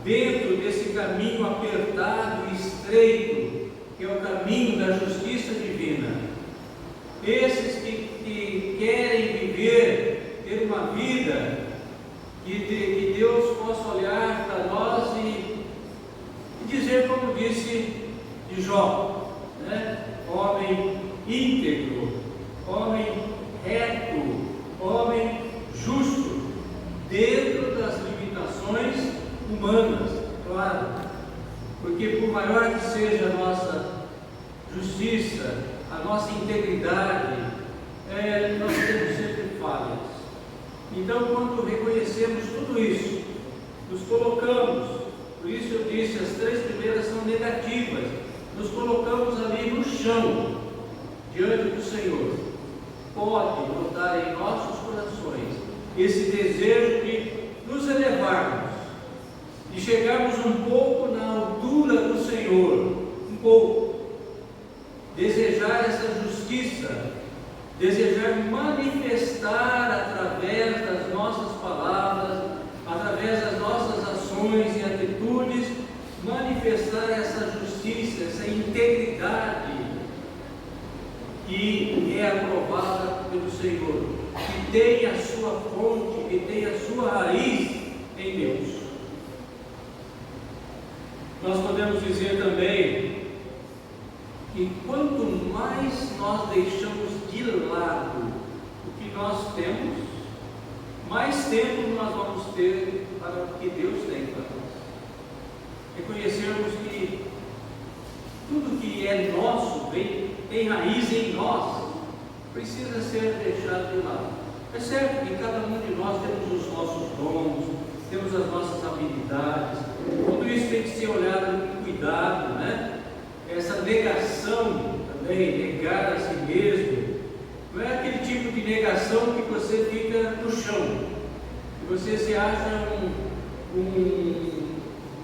dentro desse caminho apertado e estreito, que é o caminho da justiça divina. Esses que querem viver, ter uma vida que Deus possa olhar para nós e dizer, como disse de Jó, né? Homem íntegro, homem reto, homem justo, dentro das limitações humanas, claro, porque por maior que seja a nossa justiça, a nossa integridade, nós temos sempre falhas. Então, quando reconhecemos tudo isso, nos colocamos, por isso eu disse, as 3 primeiras são negativas, nos colocamos ali no chão, diante do Senhor, pode brotar em nossos corações esse desejo de nos elevarmos, de chegarmos um pouco na altura do Senhor, um pouco, desejar essa justiça, desejar manifestar através das nossas palavras, através das nossas ações e atitudes, manifestar essa justiça, essa integridade que é aprovada pelo Senhor, que tem a sua fonte, que tem a sua raiz em Deus. Nós podemos dizer também que quanto mais nós deixamos de lado o que nós temos, mais tempo nós vamos ter para o que Deus tem para nós. Reconhecermos que tudo que é nosso, tem raiz em nós, precisa ser deixado de lado. É certo que cada um de nós temos os nossos dons, temos as nossas habilidades, tudo isso tem que ser olhado com cuidado, né? Essa negação também, negar a si mesmo, não é aquele tipo de negação que você fica no chão, que você se acha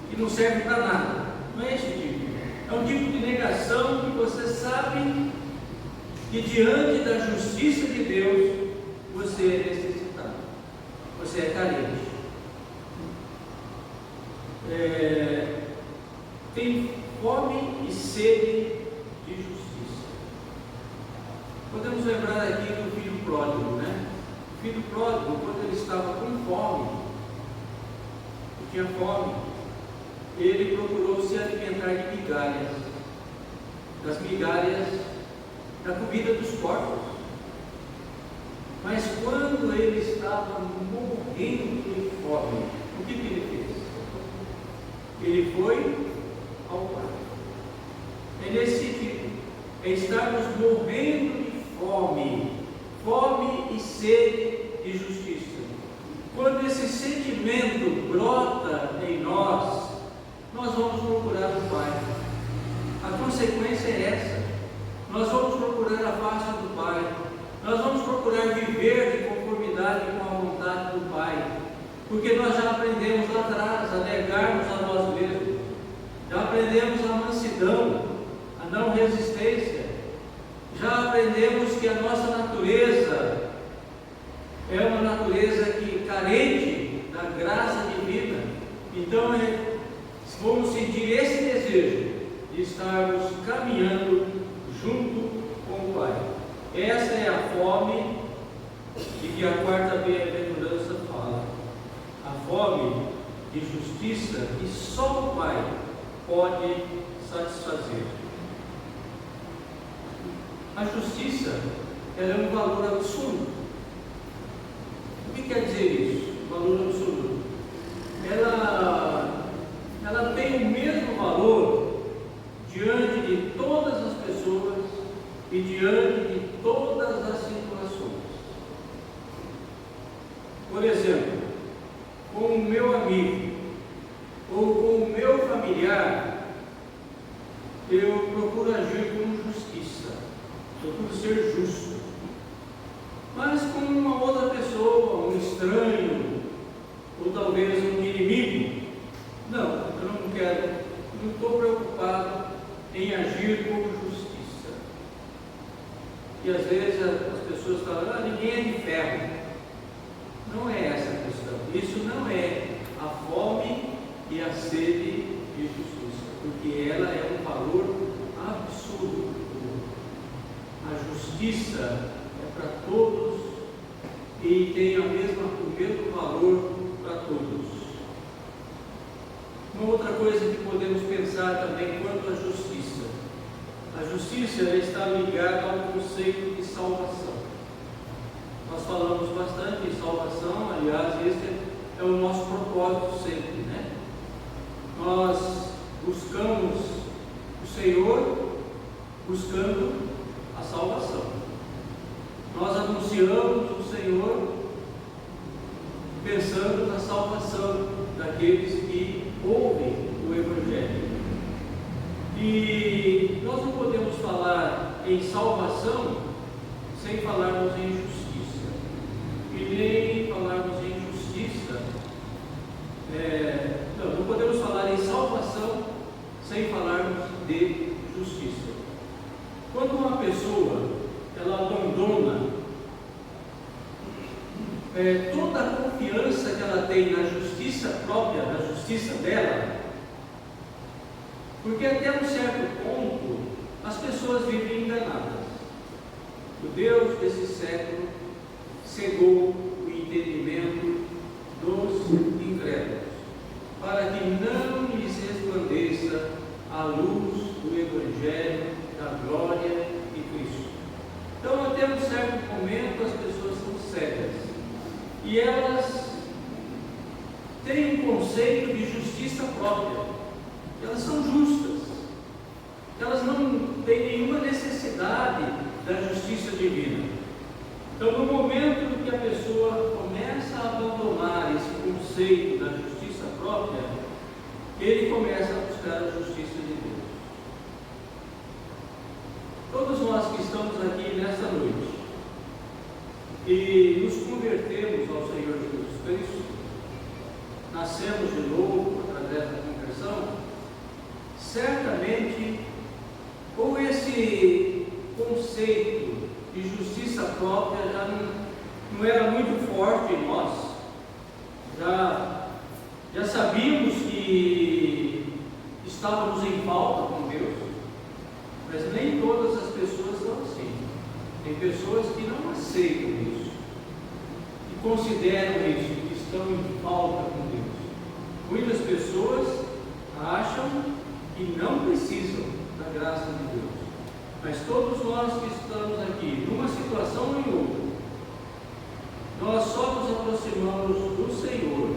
que não serve para nada. Não é esse tipo. É um tipo de negação que você sabe que diante da justiça de Deus você é necessitado, você é carente. Tem fome e sede de justiça. Podemos lembrar aqui do filho pródigo, né? O filho pródigo, quando ele estava com fome, tinha fome, ele procurou se alimentar de migalhas, das migalhas da comida dos porcos. Mas quando ele estava morrendo de fome, o que ele fez? Ele foi ao quarto. É nesse sentido, é estarmos morrendo de fome e sede de justiça. Quando esse sentimento brota em nós, nós vamos procurar o Pai. A consequência é essa. Nós vamos procurar a face do Pai. Nós vamos procurar viver de conformidade com a vontade do Pai. Porque nós já aprendemos lá atrás a negarmos a nós mesmos. Já aprendemos a mansidão, a não resistência. Já aprendemos que a nossa natureza é uma natureza que carente da graça divina. Então, vamos sentir esse desejo de estarmos caminhando junto com o Pai. Essa é a fome de que a quarta bem-aventurança fala. A fome de justiça que só o Pai pode satisfazer. A justiça, ela é um valor absoluto. O que quer dizer isso? Valor absoluto. Ela tem o mesmo valor diante de todas as pessoas e diante de todas as situações. Por exemplo, com o meu amigo ou com o meu familiar, eu procuro agir com justiça, procuro ser justo. Mas com uma outra pessoa, um estranho, ou talvez um inimigo, não, eu não quero, não estou preocupado em agir com justiça. E às vezes as pessoas falam, ninguém é de ferro. Não é essa a questão. Isso não é a fome e a sede de justiça, porque ela é um valor absoluto. A justiça é para todos e tem o mesmo valor para todos. Uma outra coisa que podemos pensar também quanto à justiça. A justiça está ligada ao conceito de salvação. Nós falamos bastante em salvação, aliás, esse é o nosso propósito sempre, né? Nós buscamos o Senhor buscando a salvação. Nós anunciamos o Senhor pensando na salvação daqueles que ouvem o Evangelho. E nós não podemos falar em salvação sem falarmos em justiça. E nem falarmos em justiça, não podemos falar em salvação sem falarmos de justiça. Quando uma pessoa ela abandona toda a confiança que ela tem na justiça própria, na justiça dela, porque até um certo ponto as pessoas vivem enganadas. O Deus desse século cegou o entendimento dos incrédulos, para que não lhes resplandeça a luz do Evangelho da glória de Cristo. Então, até um certo momento, as pessoas são cegas e elas têm um conceito de justiça própria. Elas são justas, elas não têm nenhuma necessidade da justiça divina. Então, no momento em que a pessoa começa a abandonar esse conceito da justiça própria, ele começa a buscar a justiça de Deus. Todos nós que estamos aqui nessa noite e nos convertemos ao Senhor Jesus Cristo, nascemos de novo através da conversão, certamente, ou esse conceito de justiça própria já não era muito forte em nós, já sabíamos que estávamos em falta com Deus, mas nem todas as pessoas são assim. Tem pessoas que não aceitam isso, que consideram isso, que estão em falta com Deus. Muitas pessoas acham que não precisam da graça de Deus, mas todos nós que estamos aqui, numa situação ou em outra, nós só nos aproximamos do Senhor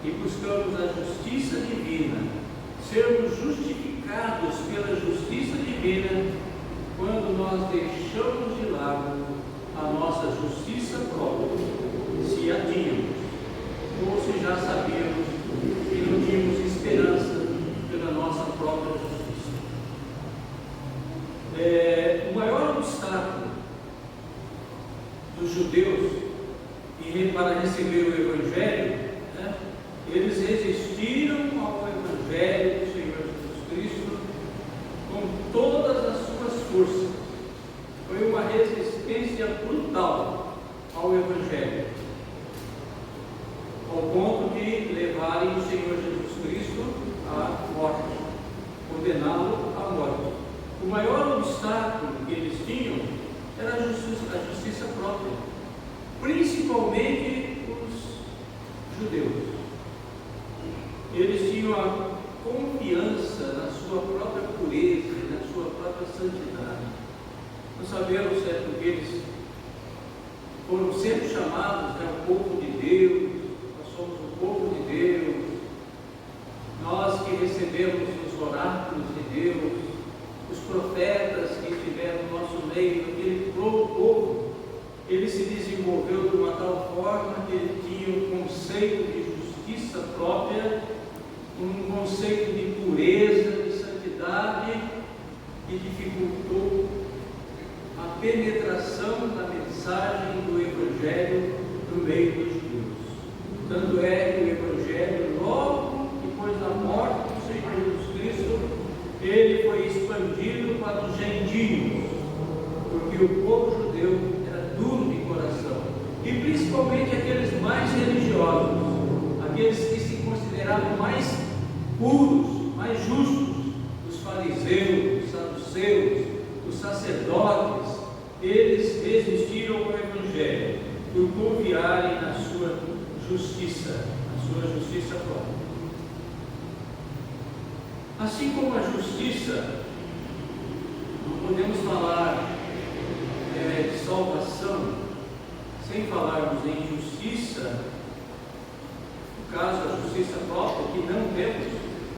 e buscamos a justiça divina, sermos justificados pela justiça divina, quando nós deixamos de lado a nossa justiça própria, se a tínhamos, ou se já sabíamos que não tínhamos esperança pela nossa própria justiça. O maior obstáculo dos judeus para receber o Evangelho, eles resistiram ao Evangelho do Senhor Jesus Cristo com todas as suas forças. Foi uma resistência brutal ao Evangelho, ao ponto de levarem o Senhor Jesus Cristo à morte, condená-lo à morte. O maior obstáculo que eles tinham era a justiça própria, principalmente os judeus. Eles tinham a confiança na sua própria pureza e na sua própria santidade. Nós sabemos porque eles foram sempre chamados o povo de Deus, nós somos o povo de Deus, nós que recebemos os oráculos de Deus, os profetas que estiveram no nosso meio, aquele povo, ele se desenvolveu de uma tal forma que ele tinha um conceito de justiça própria, um conceito de pureza, de santidade, que dificultou a penetração da mensagem do Evangelho no meio dos judeus. Tanto é que o Evangelho, logo depois da morte do Senhor Jesus Cristo, ele foi expandido para os gentios, porque o povo judeu era duro de coração, e principalmente aqueles mais religiosos, aqueles que se consideravam mais puros, mais justos, os fariseus, os saduceus, os sacerdotes, eles resistiram ao Evangelho por confiarem na sua justiça própria. Assim como a justiça, não podemos falar de salvação sem falarmos em justiça, no caso a justiça própria,